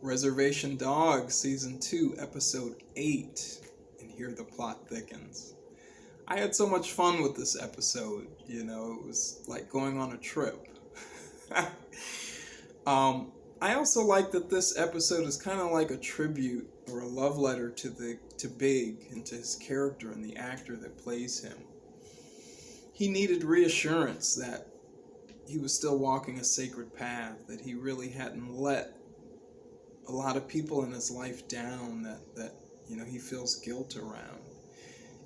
Reservation Dogs Season 2, Episode 8, and here the plot thickens. I had so much fun with this episode, it was like going on a trip. I also like that this episode is kind of like a tribute or a love letter to Big and to his character and the actor that plays him. He needed reassurance that he was still walking a sacred path, that he really hadn't let a lot of people in his life down that he feels guilt around.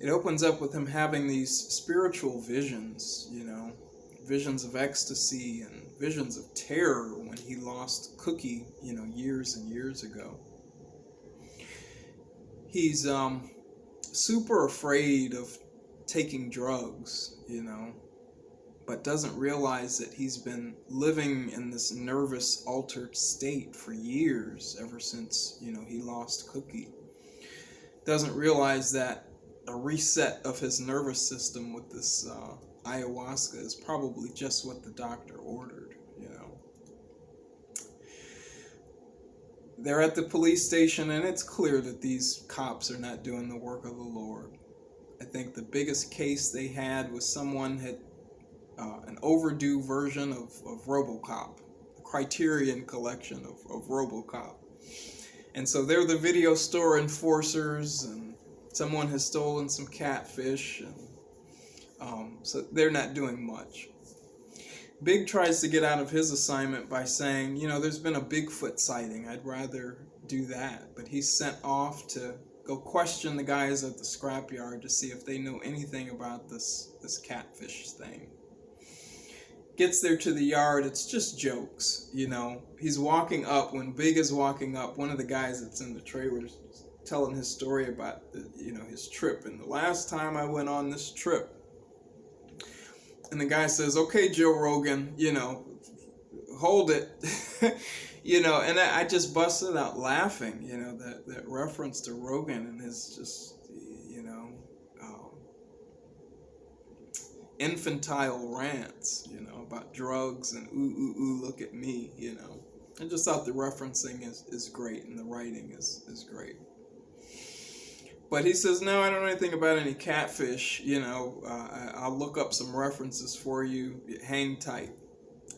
It opens up with him having these spiritual visions, visions of ecstasy and visions of terror when he lost Cookie, years and years ago. He's super afraid of taking drugs, but doesn't realize that he's been living in this nervous, altered state for years, ever since, he lost Cookie. Doesn't realize that a reset of his nervous system with this ayahuasca is probably just what the doctor ordered, They're at the police station, and it's clear that these cops are not doing the work of the Lord. I think the biggest case they had was someone had an overdue version of RoboCop, the Criterion collection of RoboCop. And so they're the video store enforcers, and someone has stolen some catfish, and so they're not doing much. Big tries to get out of his assignment by saying, there's been a Bigfoot sighting. I'd rather do that. But he's sent off to go question the guys at the scrapyard to see if they know anything about this catfish thing. Gets there to the yard, it's just jokes, He's walking up, when Big is walking up, one of the guys that's in the trailer is telling his story about, his trip. And the last time I went on this trip, and the guy says, "Okay, Joe Rogan, hold it." And I just busted out laughing, that reference to Rogan and his just, infantile rants, about drugs and ooh, look at me, I just thought the referencing is great, and the writing is great. But he says, "No, I don't know anything about any catfish, I'll look up some references for you, hang tight."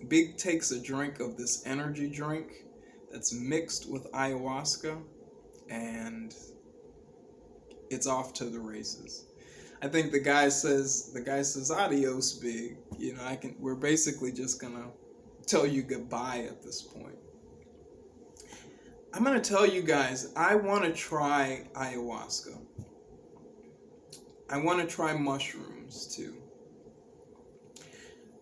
Big takes a drink of this energy drink that's mixed with ayahuasca, and it's off to the races. I think the guy says, "Adios, Big, we're basically just gonna tell you goodbye at this point." I'm going to tell you guys, I want to try ayahuasca. I want to try mushrooms too.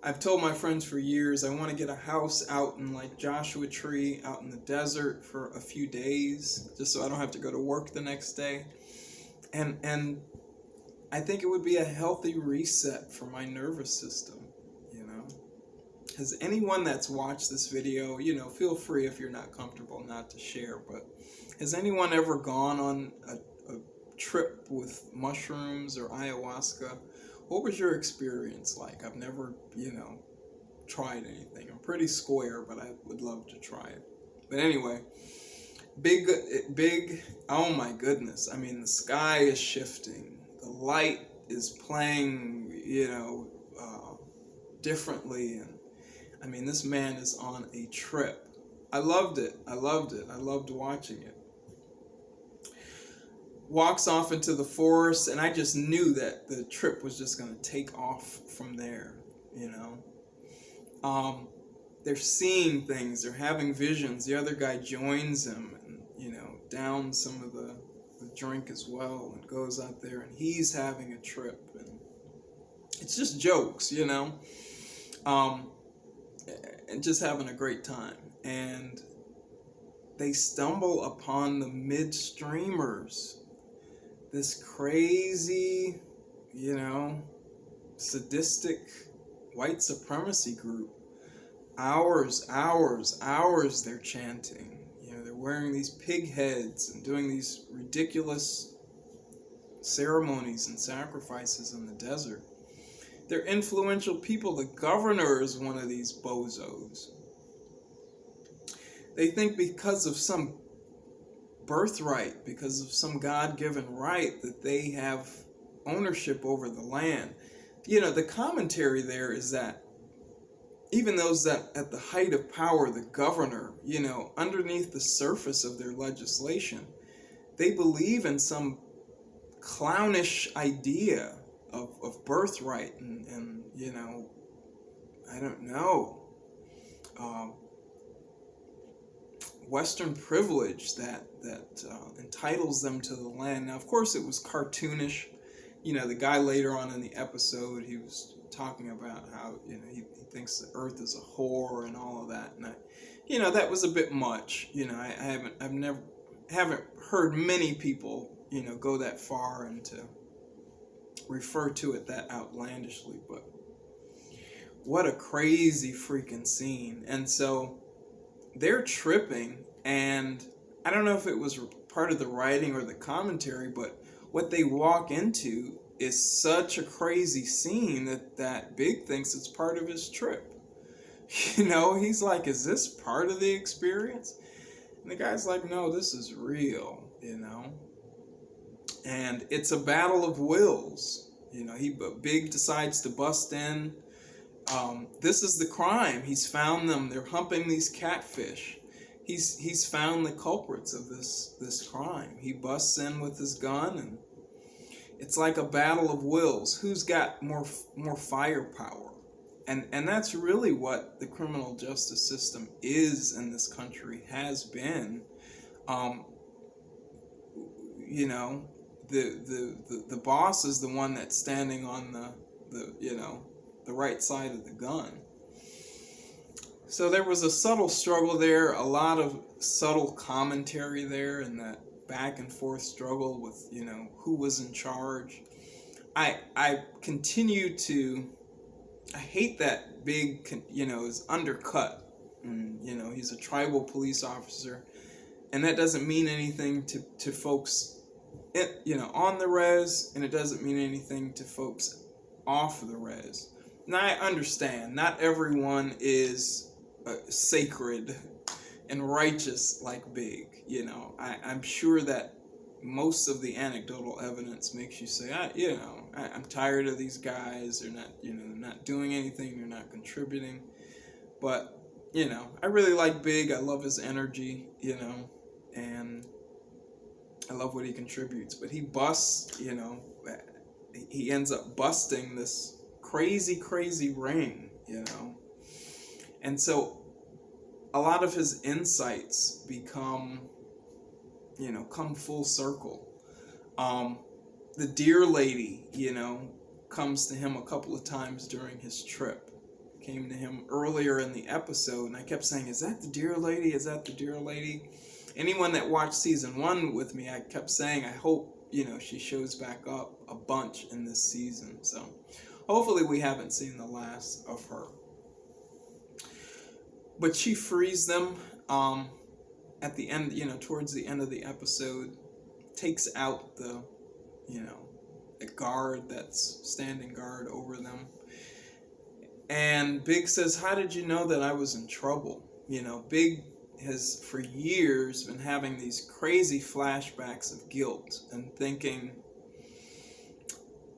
I've told my friends for years I want to get a house out in like Joshua Tree, out in the desert for a few days, just so I don't have to go to work the next day. And I think it would be a healthy reset for my nervous system. Has anyone that's watched this video, feel free if you're not comfortable not to share, but has anyone ever gone on a trip with mushrooms or ayahuasca? What was your experience like? I've never, tried anything. I'm pretty square, but I would love to try it. But anyway, big, oh my goodness. I mean, the sky is shifting. The light is playing, differently, and this man is on a trip. I loved it. I loved watching it. Walks off into the forest, and I just knew that the trip was just going to take off from there, They're seeing things. They're having visions. The other guy joins him and, downs some of the drink as well and goes out there, and he's having a trip. And it's just jokes, and just having a great time. And they stumble upon the midstreamers, this crazy, sadistic white supremacy group. Hours they're chanting. They're wearing these pig heads and doing these ridiculous ceremonies and sacrifices in the desert. They're influential people. The governor is one of these bozos. They think because of some birthright, because of some God-given right that they have ownership over the land. The commentary there is that even those that at the height of power, the governor, underneath the surface of their legislation, they believe in some clownish idea of birthright and I don't know, Western privilege that entitles them to the land. Now, of course, it was cartoonish. The guy later on in the episode, he was talking about how he thinks the earth is a whore and all of that, and that was a bit much. I haven't heard many people go that far and to refer to it that outlandishly, but what a crazy freaking scene. And so they're tripping, and I don't know if it was part of the writing or the commentary, but what they walk into is such a crazy scene that Big thinks it's part of his trip. He's like, is this part of the experience? And the guy's like, no, this is real, And it's a battle of wills. Big decides to bust in. This is the crime. He's found them. They're humping these catfish. He's found the culprits of this crime. He busts in with his gun, and it's like a battle of wills. Who's got more firepower? And that's really what the criminal justice system is in this country, has been. The boss is the one that's standing on the right side of the gun. So there was a subtle struggle there, a lot of subtle commentary there, and that back and forth struggle with who was in charge. I continue to I hate that Big is undercut, and he's a tribal police officer, and that doesn't mean anything to folks on the res, and it doesn't mean anything to folks off the res. Now, I understand not everyone is sacred and righteous like Big. I'm sure that most of the anecdotal evidence makes you say, I'm tired of these guys. They're not, they're not doing anything. They're not contributing. But, I really like Big. I love his energy, and I love what he contributes. But he busts, he ends up busting this crazy ring, And so a lot of his insights become, come full circle. The deer lady, comes to him a couple of times during his trip. Came to him earlier in the episode, and I kept saying, is that the deer lady? Is that the deer lady? Anyone that watched season 1 with me, I kept saying, I hope, she shows back up a bunch in this season. So hopefully we haven't seen the last of her. But she frees them at the end, towards the end of the episode, takes out the guard that's standing guard over them. And Big says, how did you know that I was in trouble? Big has for years been having these crazy flashbacks of guilt and thinking,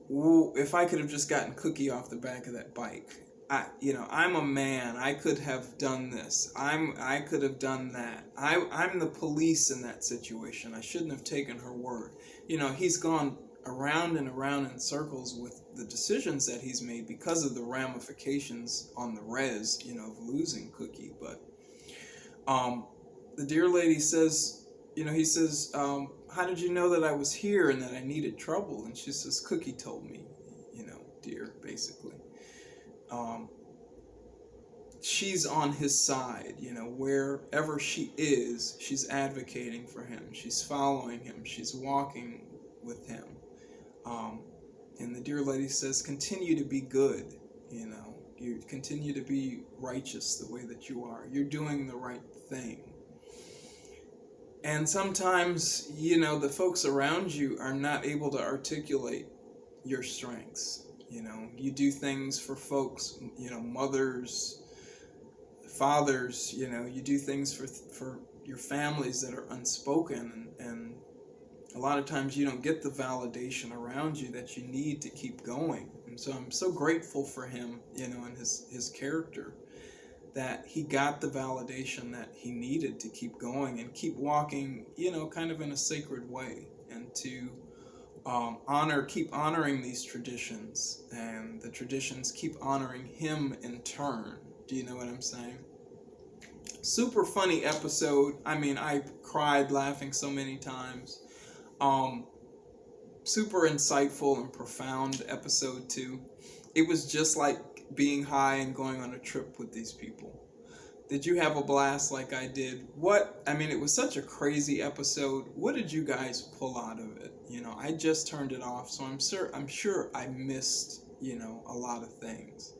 if I could have just gotten Cookie off the back of that bike. I'm a man. I could have done this. I could have done that. I'm the police in that situation. I shouldn't have taken her word. He's gone around and around in circles with the decisions that he's made because of the ramifications on the res, of losing Cookie. But the deer lady says, he says, how did you know that I was here and that I needed trouble? And she says, Cookie told me, dear, basically. She's on his side, wherever she is, she's advocating for him. She's following him. She's walking with him. And the dear lady says, continue to be good, you continue to be righteous the way that you are. You're doing the right thing. And sometimes, the folks around you are not able to articulate your strengths. You do things for folks, mothers, fathers, you do things for your families that are unspoken, and a lot of times you don't get the validation around you that you need to keep going. And so I'm so grateful for him, and his character, that he got the validation that he needed to keep going and keep walking, kind of in a sacred way, and to keep honoring these traditions, and the traditions keep honoring him in turn. Do you know what I'm saying? Super funny episode. I mean, I cried laughing so many times. Super insightful and profound episode too. It was just like being high and going on a trip with these people. Did you have a blast like I did? It was such a crazy episode. What did you guys pull out of it? I just turned it off, so I'm sure I missed, a lot of things.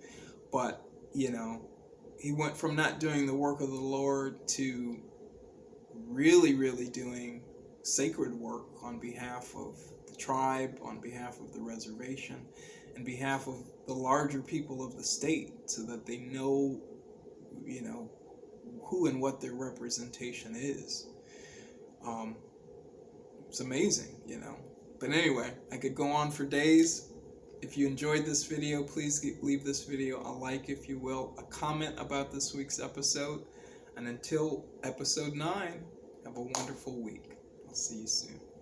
But, he went from not doing the work of the Lord to really, really doing sacred work on behalf of the tribe, on behalf of the reservation, and behalf of the larger people of the state, so that they know, who and what their representation is. It's amazing, But anyway, I could go on for days. If you enjoyed this video, please leave this video a like, if you will, a comment about this week's episode. And until episode 9, have a wonderful week. I'll see you soon.